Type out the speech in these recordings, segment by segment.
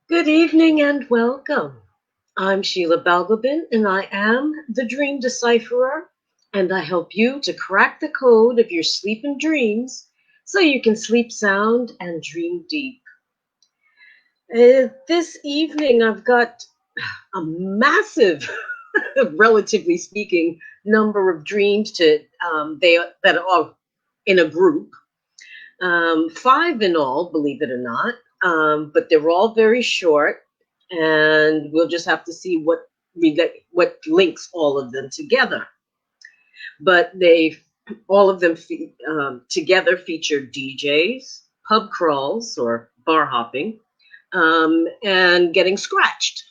Good evening and welcome. I'm Sheila Balgobin and I am the Dream Decipherer, and I help you to crack the code of your sleep and dreams so you can sleep sound and dream deep. This evening I've got a massive, relatively speaking, number of dreams they that are in a group. Five in all, believe it or not. But they're all very short, and we'll just have to see what links all of them together. But they all of them together feature DJs, pub crawls or bar hopping, and getting scratched.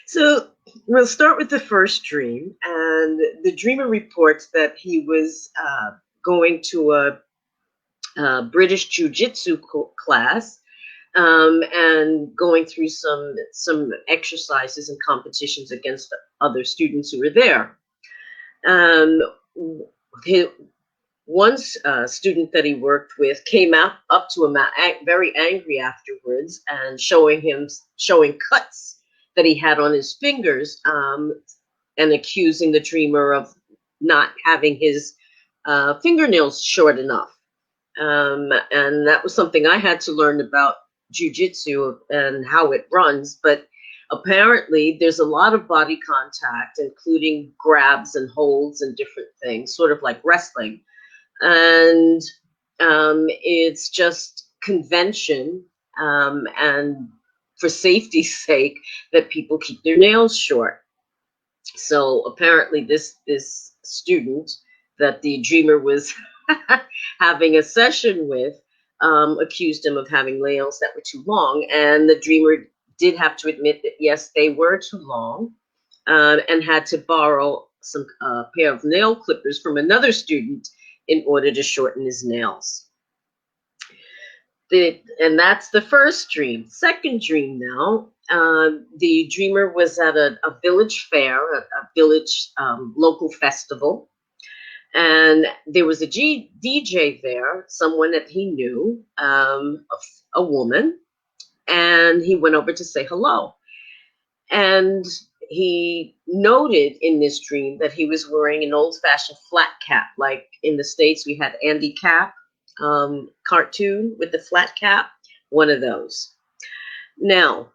So we'll start with the first dream, and the dreamer reports that he was going to a British Jiu-Jitsu class, and going through some exercises and competitions against other students who were there. Um, his, one student that he worked with came up to him very angry afterwards and showing cuts that he had on his fingers, and accusing the dreamer of not having his fingernails short enough. And that was something I had to learn about jujitsu and how it runs. But apparently, there's a lot of body contact, including grabs and holds and different things, sort of like wrestling. And it's just convention, and for safety's sake, that people keep their nails short. So apparently, this student that the dreamer was having a session with accused him of having nails that were too long, and the dreamer did have to admit that yes, they were too long, and had to borrow some pair of nail clippers from another student in order to shorten his nails. And that's the first dream. Second dream now. The dreamer was at a village fair, a village local festival, and there was a DJ there, someone that he knew, a woman, and he went over to say hello. And he noted in this dream that he was wearing an old-fashioned flat cap, like in the States we had Andy Cap cartoon with the flat cap, one of those. Now,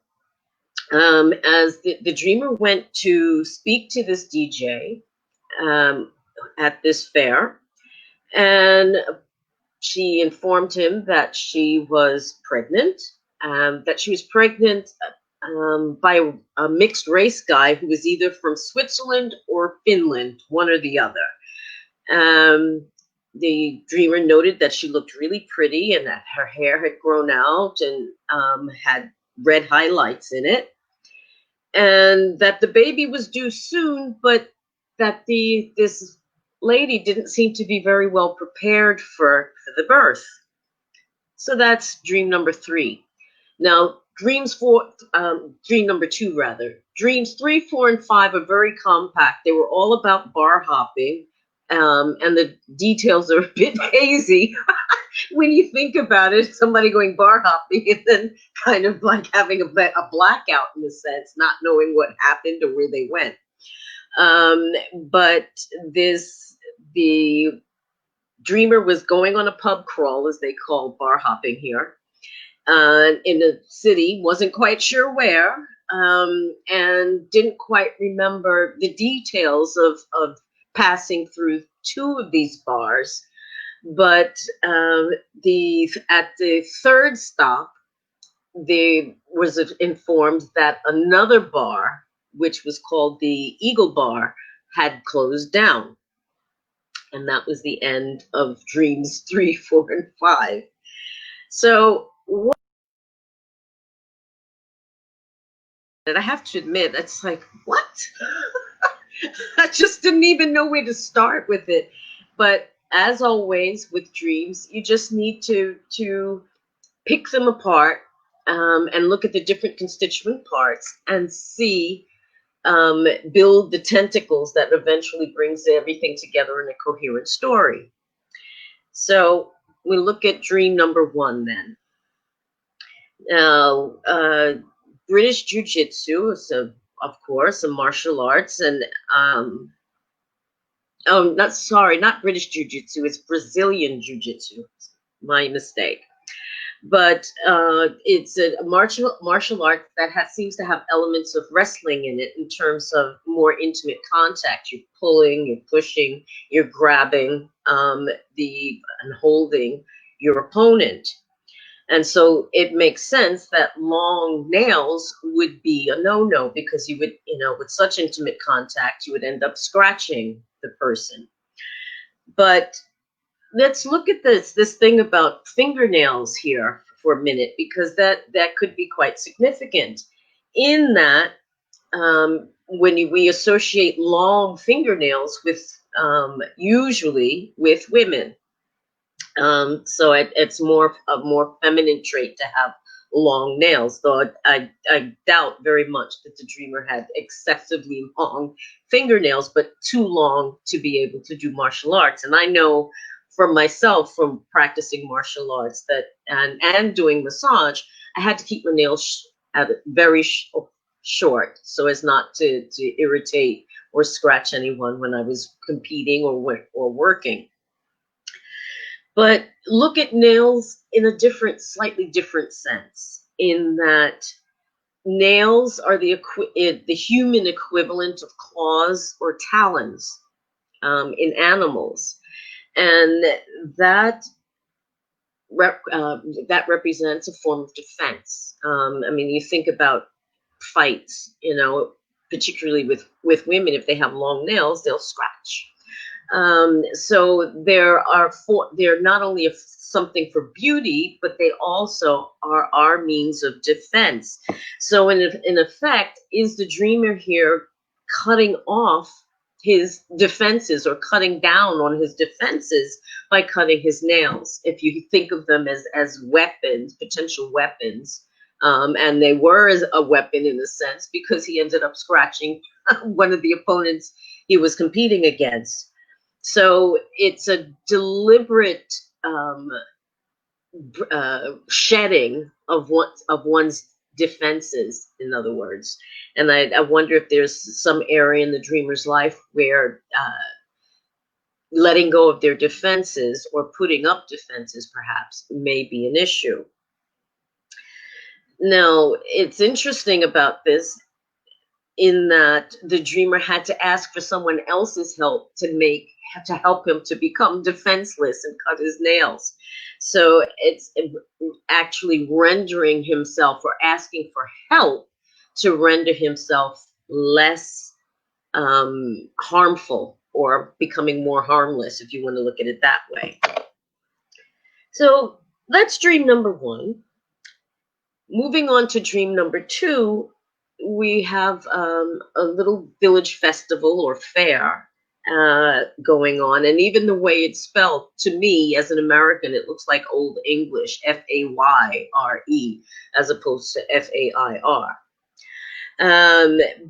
as the dreamer went to speak to this DJ at this fair, and she informed him that she was pregnant, by a mixed race guy who was either from Switzerland or Finland, one or the other. The dreamer noted that she looked really pretty and that her hair had grown out and had red highlights in it, and that the baby was due soon, but that this lady didn't seem to be very well prepared for the birth. So that's dream number three. Now, dream number two, rather. Dreams three, four, and five are very compact. They were all about bar hopping, and the details are a bit hazy when you think about it. Somebody going bar hopping and then kind of like having a blackout in a sense, not knowing what happened or where they went. But the dreamer was going on a pub crawl, as they call bar hopping here, in a city, wasn't quite sure where, and didn't quite remember the details of passing through two of these bars. But at the third stop, they was informed that another bar, which was called the Eagle Bar, had closed down. And that was the end of dreams three, four, and five. So I have to admit, it's like, what? I just didn't even know where to start with it. But as always with dreams, you just need to pick them apart, and look at the different constituent parts and see, build the tentacles that eventually brings everything together in a coherent story. So we look at dream number one then. Now, British Jiu-Jitsu is, of course, a martial arts, and oh, not British Jiu-Jitsu, it's Brazilian Jiu-Jitsu. My mistake. But it's a martial art that seems to have elements of wrestling in it in terms of more intimate contact. You're pulling, you're pushing, you're grabbing and holding your opponent. And so it makes sense that long nails would be a no-no, because you would, with such intimate contact, you would end up scratching the person. But let's look at this thing about fingernails here for a minute, because that could be quite significant, in that when we associate long fingernails with usually with women. So it's a more feminine trait to have long nails, though I doubt very much that the dreamer had excessively long fingernails, but too long to be able to do martial arts. And I know from myself, from practicing martial arts, that and doing massage, I had to keep my nails very short, so as not to irritate or scratch anyone when I was competing or working. But look at nails in a slightly different sense, in that nails are the human equivalent of claws or talons in animals, and that represents a form of defense. I mean, you think about fights, particularly with women. If they have long nails, they'll scratch. So they're not only something for beauty, but they also are our means of defense. So in effect, is the dreamer here cutting off his defenses, or cutting down on his defenses, by cutting his nails? If you think of them as weapons, potential weapons, and they were a weapon in a sense, because he ended up scratching one of the opponents he was competing against. So it's a deliberate shedding of one's defenses, in other words. And I wonder if there's some area in the dreamer's life where letting go of their defenses, or putting up defenses perhaps, may be an issue. Now, it's interesting about this, in that the dreamer had to ask for someone else's help to help him to become defenseless and cut his nails. So it's actually rendering himself, or asking for help to render himself less harmful, or becoming more harmless, if you want to look at it that way. So that's dream number one. Moving on to dream number two, we have a little village festival or fair going on. And even the way it's spelled, to me, as an American, it looks like Old English, F-A-Y-R-E, as opposed to F-A-I-R.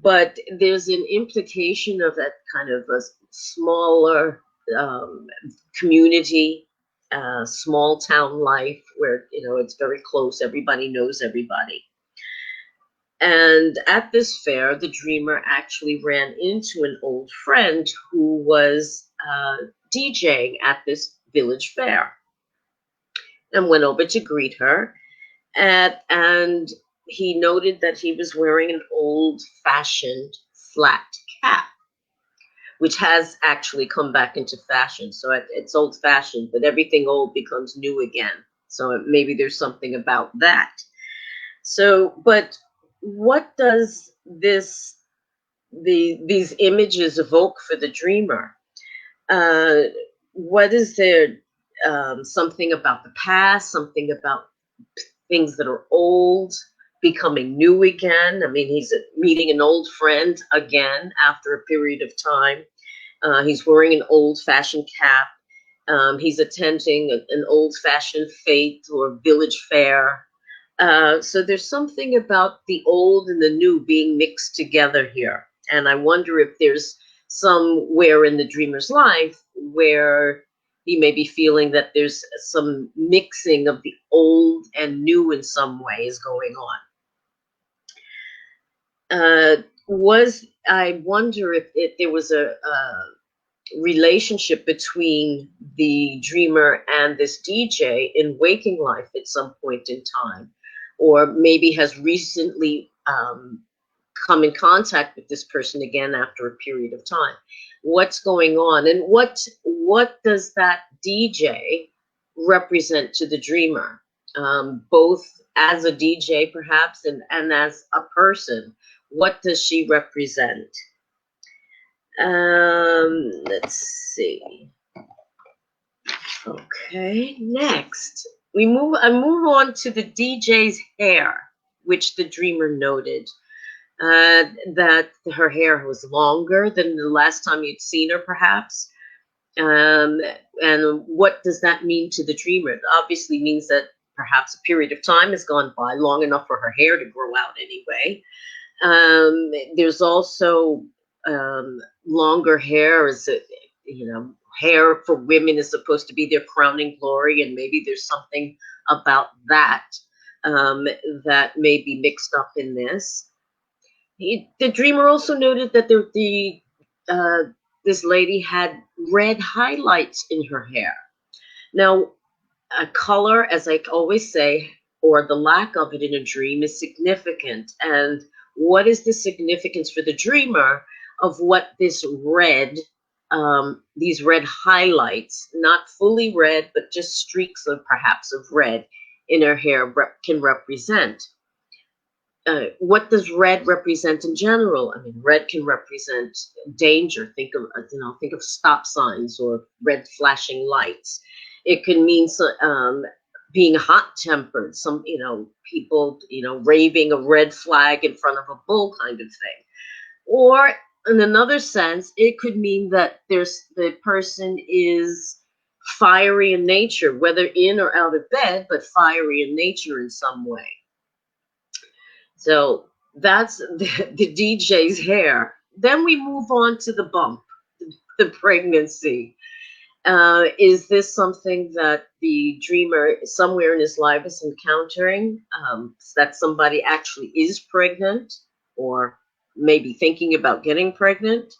But there's an implication of that kind of a smaller community, small town life, where, it's very close, everybody knows everybody. And at this fair, the dreamer actually ran into an old friend who was DJing at this village fair, and went over to greet her. And he noted that he was wearing an old-fashioned flat cap, which has actually come back into fashion. So it's old-fashioned, but everything old becomes new again. So maybe there's something about that. So, but what does these images evoke for the dreamer? What is there? Something about the past, something about things that are old becoming new again. I mean, he's meeting an old friend again after a period of time. He's wearing an old-fashioned cap. He's attending an old-fashioned fete or village fair. So there's something about the old and the new being mixed together here. And I wonder if there's somewhere in the dreamer's life where he may be feeling that there's some mixing of the old and new in some way is going on. Was I wonder if there was a relationship between the dreamer and this DJ in waking life at some point in time, or maybe has recently come in contact with this person again after a period of time. What's going on, and what does that DJ represent to the dreamer, both as a DJ perhaps and as a person? What does she represent? Let's see. Okay, next I move on to the DJ's hair, which the dreamer noted that her hair was longer than the last time you'd seen her, perhaps. Um, and what does that mean to the dreamer? It obviously means that perhaps a period of time has gone by, long enough for her hair to grow out anyway. There's also longer hair hair for women is supposed to be their crowning glory, and maybe there's something about that that may be mixed up in this. The dreamer also noted that this lady had red highlights in her hair. Now, a color, as I always say, or the lack of it in a dream is significant. And what is the significance for the dreamer of what this red, these red highlights, not fully red, but just streaks of perhaps of red in her hair can represent? What does red represent in general? I mean, red can represent danger. Think of stop signs or red flashing lights. It can mean being hot-tempered. Some, people, raving a red flag in front of a bull kind of thing. Or in another sense, it could mean that the person is fiery in nature, whether in or out of bed, but fiery in nature in some way. So that's the DJ's hair. Then we move on to the bump, the pregnancy. Is this something that the dreamer somewhere in his life is encountering? That somebody actually is pregnant, or maybe thinking about getting pregnant?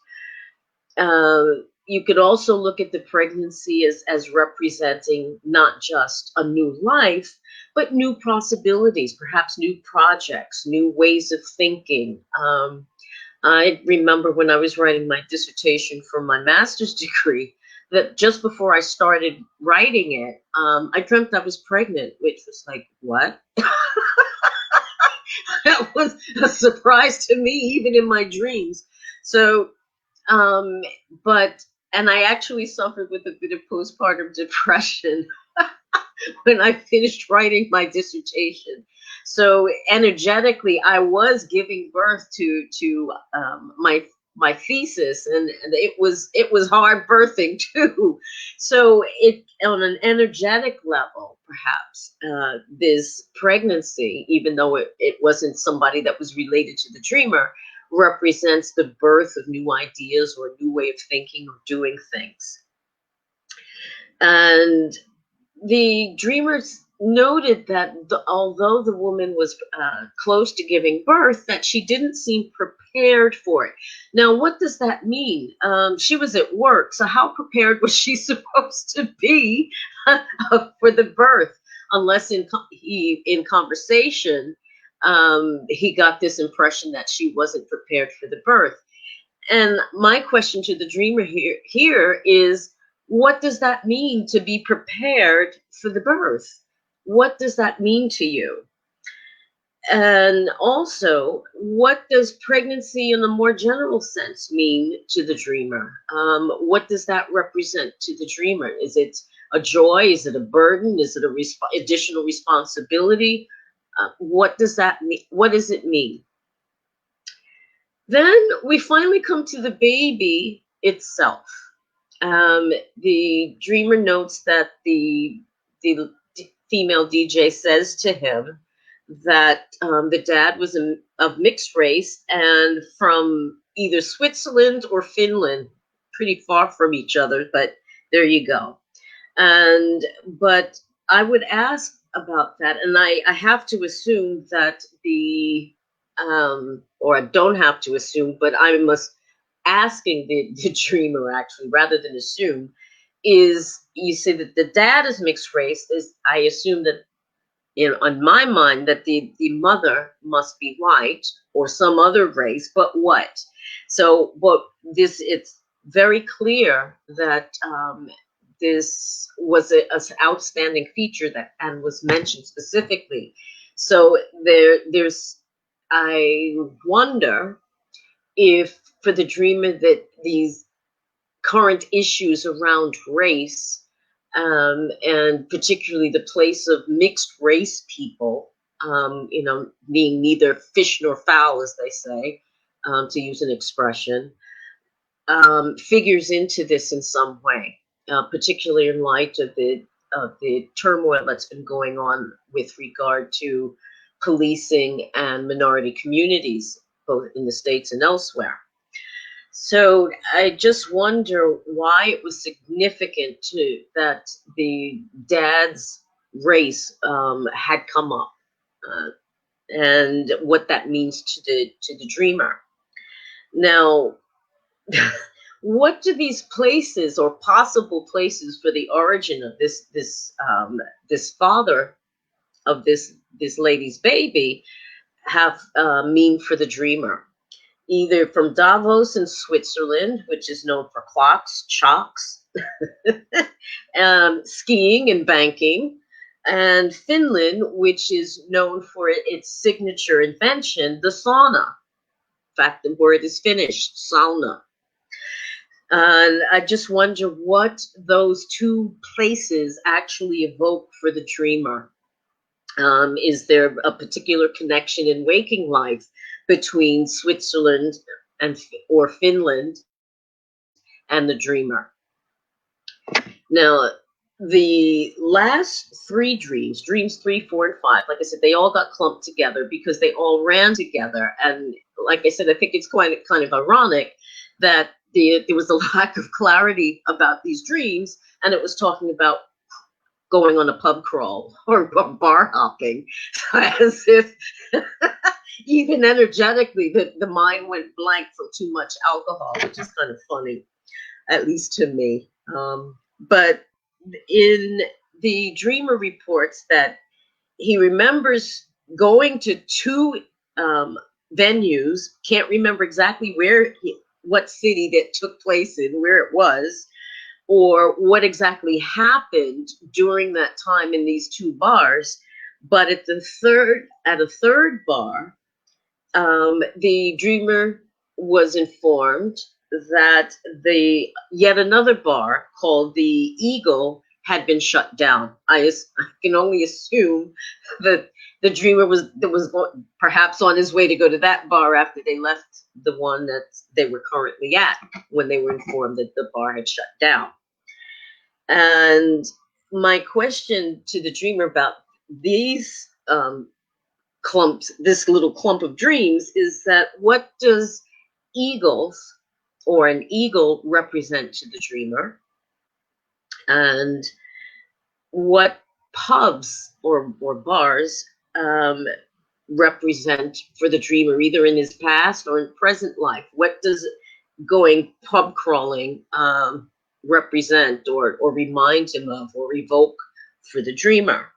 You could also look at the pregnancy as representing not just a new life, but new possibilities, perhaps new projects, new ways of thinking. I remember when I was writing my dissertation for my master's degree, that just before I started writing it, I dreamt I was pregnant, which was like, what? That was a surprise to me, even in my dreams. So, and I actually suffered with a bit of postpartum depression when I finished writing my dissertation. So energetically, I was giving birth to my thesis, and it was hard birthing too. So it on an energetic level, perhaps this pregnancy, even though it wasn't somebody that was related to the dreamer, represents the birth of new ideas or a new way of thinking or doing things. And the dreamers noted that although the woman was close to giving birth, that she didn't seem prepared for it. Now, what does that mean? She was at work, so how prepared was she supposed to be for the birth? Unless in conversation, he got this impression that she wasn't prepared for the birth. And my question to the dreamer here is, what does that mean to be prepared for the birth? What does that mean to you? And also, what does pregnancy in a more general sense mean to the dreamer? What does that represent to the dreamer? Is it a joy? Is it a burden? Is it additional responsibility? What does that mean? What does it mean? Then we finally come to the baby itself. The dreamer notes that the female DJ says to him that the dad was of mixed race and from either Switzerland or Finland, pretty far from each other, but there you go. But I would ask about that, and I have to assume that or I don't have to assume, but I must asking the dreamer actually rather than assume is you say that the dad is mixed race. Is I assume that on my mind that the mother must be white or some other race, but what? So, but this it's very clear that this was a outstanding feature that and was mentioned specifically. So there's I wonder if for the dreamer that these current issues around race, and particularly the place of mixed race people, being neither fish nor fowl, as they say, to use an expression, figures into this in some way, particularly in light of the turmoil that's been going on with regard to policing and minority communities, both in the States and elsewhere. So I just wonder why it was significant to that the dad's race had come up, uh, and what that means to the dreamer. Now, what do these places or possible places for the origin of this father of this lady's baby have mean for the dreamer? Either from Davos in Switzerland, which is known for clocks, chalks, skiing and banking, and Finland, which is known for its signature invention, the sauna. In fact, the word is Finnish, sauna. And I just wonder what those two places actually evoke for the dreamer. Is there a particular connection in waking life between Switzerland and or Finland and the dreamer? Now, the last three dreams, dreams 3, 4, and 5, like I said, they all got clumped together because they all ran together. And like I said, I think it's kind of ironic that there was a lack of clarity about these dreams, and it was talking about going on a pub crawl or bar hopping, as if even energetically the mind went blank from too much alcohol, which is kind of funny, at least to me. But in the dreamer reports that he remembers going to two venues, can't remember exactly what city that took place in, where it was, or what exactly happened during that time in these two bars. But at a third bar, the dreamer was informed that the yet another bar called the Eagle had been shut down. I can only assume that the dreamer was perhaps on his way to go to that bar after they left the one that they were currently at when they were informed that the bar had shut down. And my question to the dreamer about these clumps, this little clump of dreams, is that what does eagles or an eagle represent to the dreamer? And what pubs or bars represent for the dreamer, either in his past or in present life? What does going pub crawling represent or remind him of or evoke for the dreamer?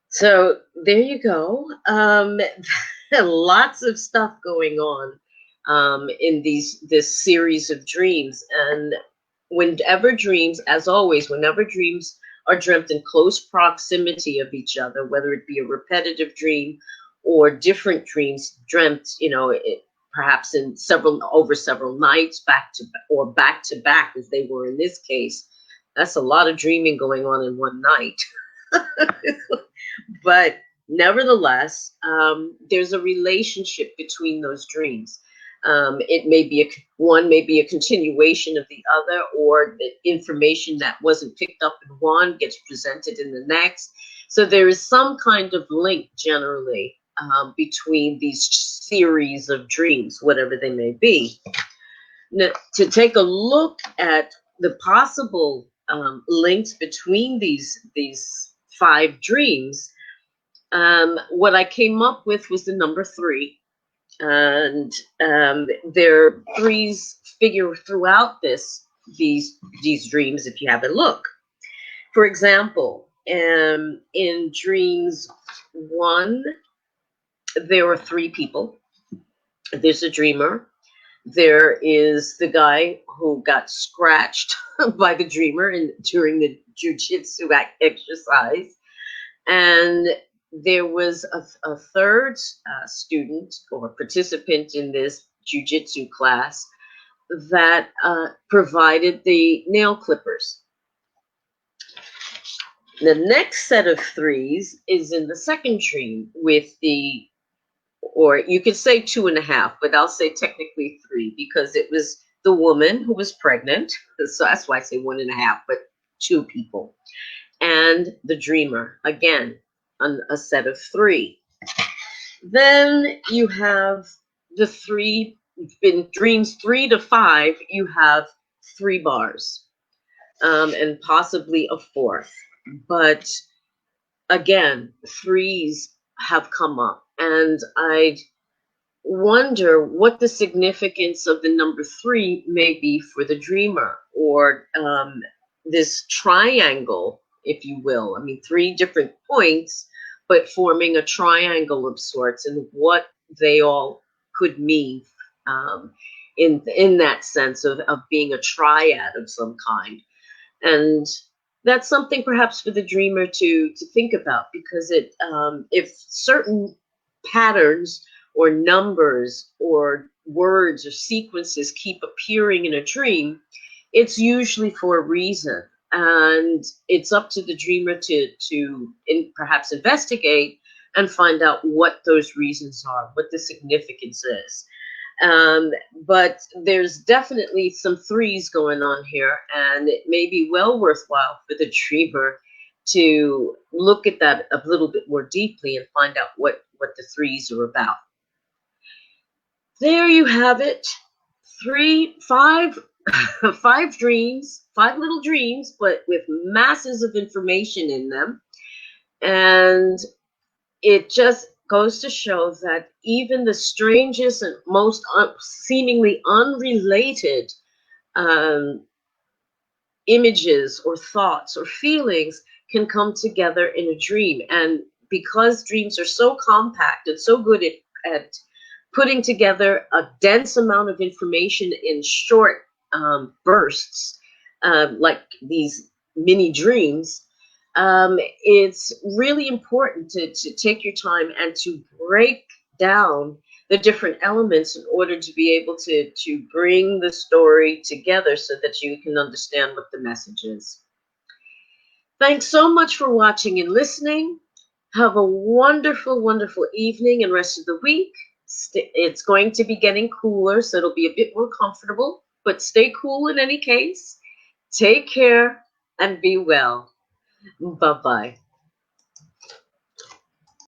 So there you go. Lots of stuff going on in this series of dreams. And whenever dreams, as always, whenever dreams are dreamt in close proximity of each other, whether it be a repetitive dream or different dreams dreamt, perhaps in over several nights, back to back, as they were in this case, that's a lot of dreaming going on in one night. But nevertheless, there's a relationship between those dreams. It may be one may be a continuation of the other, or the information that wasn't picked up in one gets presented in the next. So there is some kind of link generally between these series of dreams, whatever they may be. Now, to take a look at the possible links between these 5 dreams, what I came up with was the number 3. And there are threes figure throughout these dreams if you have a look. For example, in dreams 1, there are 3 people. There's a dreamer. There is the guy who got scratched by the dreamer during the jujitsu exercise. And there was a third student or participant in this jujitsu class that provided the nail clippers. The next set of 3s is in the second dream with or you could say 2.5, but I'll say technically 3 because it was the woman who was pregnant. So that's why I say 1.5, but 2 people. And the dreamer, again, a set of 3. Then you have the 3, in dreams 3 to 5, you have 3 bars, and possibly a 4th. But again, 3s have come up, and I wonder what the significance of the number 3 may be for the dreamer, or this triangle, if you will. I mean, 3 different points, but forming a triangle of sorts, and what they all could mean in that sense of being a triad of some kind. And that's something perhaps for the dreamer to think about, because if certain patterns or numbers or words or sequences keep appearing in a dream, it's usually for a reason. And it's up to the dreamer to perhaps investigate and find out what those reasons are, what the significance is. But there's definitely some 3s going on here, and it may be well worthwhile for the dreamer to look at that a little bit more deeply and find out what the 3s are about. There you have it. 5 dreams, 5 little dreams, but with masses of information in them. And it just goes to show that even the strangest and most seemingly unrelated images or thoughts or feelings can come together in a dream. And because dreams are so compact and so good at putting together a dense amount of information in short bursts, like these mini dreams, it's really important to take your time and to break down the different elements in order to be able to bring the story together so that you can understand what the message is. Thanks so much for watching and listening. Have a wonderful, wonderful evening and rest of the week. It's going to be getting cooler, so it'll be a bit more comfortable, but stay cool in any case. Take care and be well. Bye-bye.